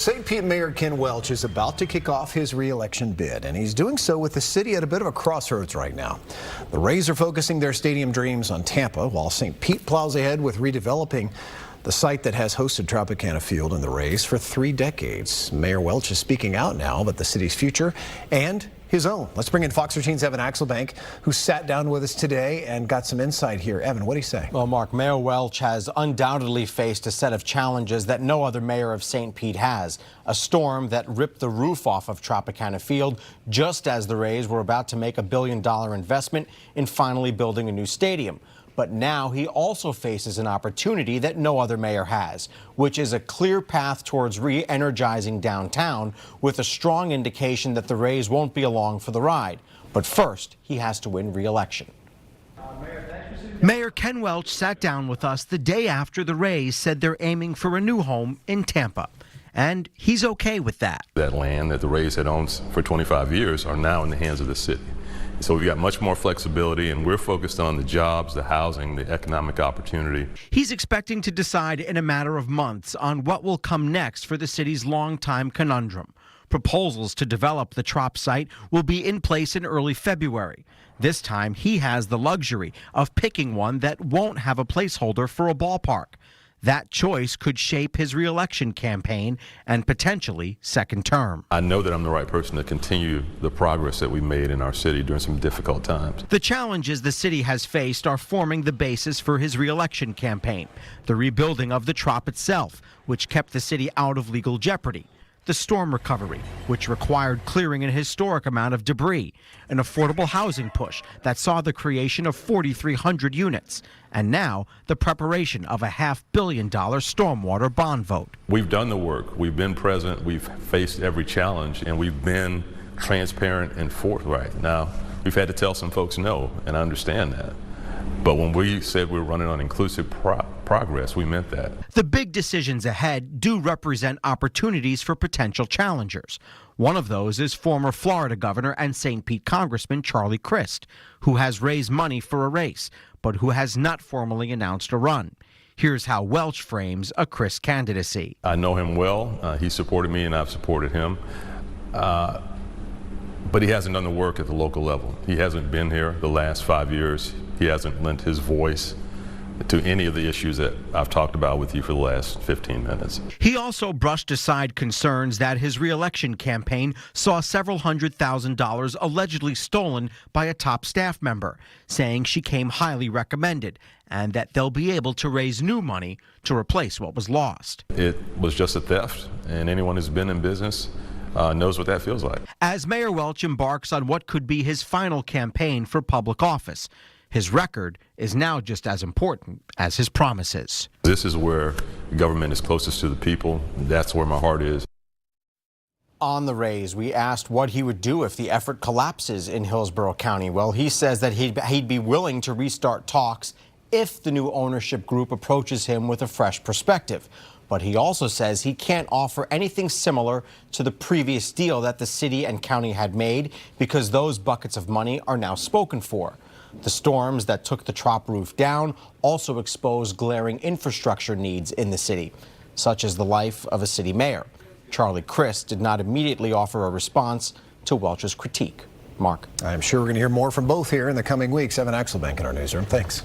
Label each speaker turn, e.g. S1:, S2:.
S1: St. Pete Mayor Ken Welch is about to kick off his re-election bid, and he's doing so with the city at a bit of a crossroads right now. The Rays are focusing their stadium dreams on Tampa, while St. Pete plows ahead with redeveloping the site that has hosted Tropicana Field and the Rays for 3 decades. Mayor Welch is speaking out now about the city's future and his own. Let's bring in Fox 13's Evan Axelbank, who sat down with us today and got some insight here. Evan, what do you say?
S2: Well, Mark, Mayor Welch has undoubtedly faced a set of challenges that no other mayor of St. Pete has. A storm that ripped the roof off of Tropicana Field just as the Rays were about to make a $1 billion investment in finally building a new stadium. But now he also faces an opportunity that no other mayor has, which is a clear path towards re-energizing downtown with a strong indication that the Rays won't be along for the ride. But first, he has to win re-election.
S3: Mayor Ken Welch sat down with us the day after the Rays said they're aiming for a new home in Tampa. And he's okay with that.
S4: That land that the Rays had owned for 25 years are now in the hands of the city. So we've got much more flexibility, and we're focused on the jobs, the housing, the economic opportunity.
S3: He's expecting to decide in a matter of months on what will come next for the city's longtime conundrum. Proposals to develop the Trop site will be in place in early February. This time, he has the luxury of picking one that won't have a placeholder for a ballpark. That choice could shape his re-election campaign and potentially second term.
S4: I know that I'm the right person to continue the progress that we made in our city during some difficult times.
S3: The challenges the city has faced are forming the basis for his re-election campaign. The rebuilding of the Trop itself, which kept the city out of legal jeopardy. The storm recovery, which required clearing a historic amount of debris. An affordable housing push that saw the creation of 4,300 units. And now the preparation of a $500 million stormwater bond vote.
S4: We've done the work. We've been present. We've faced every challenge, and we've been transparent and forthright. Now, we've had to tell some folks no, and I understand that. But when we said we're running on inclusive progress, we meant that.
S3: The big decisions ahead do represent opportunities for potential challengers. One of those is former Florida governor and St. Pete Congressman Charlie Crist, who has raised money for a race, but who has not formally announced a run. Here's how Welch frames a Crist candidacy.
S4: I know him well. He supported me, and I've supported him. But he hasn't done the work at the local level. He hasn't been here the last 5 years. He hasn't lent his voice to any of the issues that I've talked about with you for the last 15 minutes.
S3: He also brushed aside concerns that his re-election campaign saw several $100,000 allegedly stolen by a top staff member, saying she came highly recommended and that they'll be able to raise new money to replace what was lost.
S4: It was just a theft, and anyone who's been in business knows what that feels like.
S3: As Mayor Welch embarks on what could be his final campaign for public office, his record is now just as important as his promises.
S4: This is where government is closest to the people. That's where my heart is.
S2: On the Rays, we asked what he would do if the effort collapses in Hillsborough County. Well, he says that he'd be willing to restart talks if the new ownership group approaches him with a fresh perspective. But he also says he can't offer anything similar to the previous deal that the city and county had made because those buckets of money are now spoken for. The storms that took the Trop roof down also exposed glaring infrastructure needs in the city, such as the life of a city mayor. Charlie Crist did not immediately offer a response to Welch's critique. Mark.
S1: I'm sure we're going to hear more from both here in the coming weeks. Evan Axelbank in our newsroom. Thanks.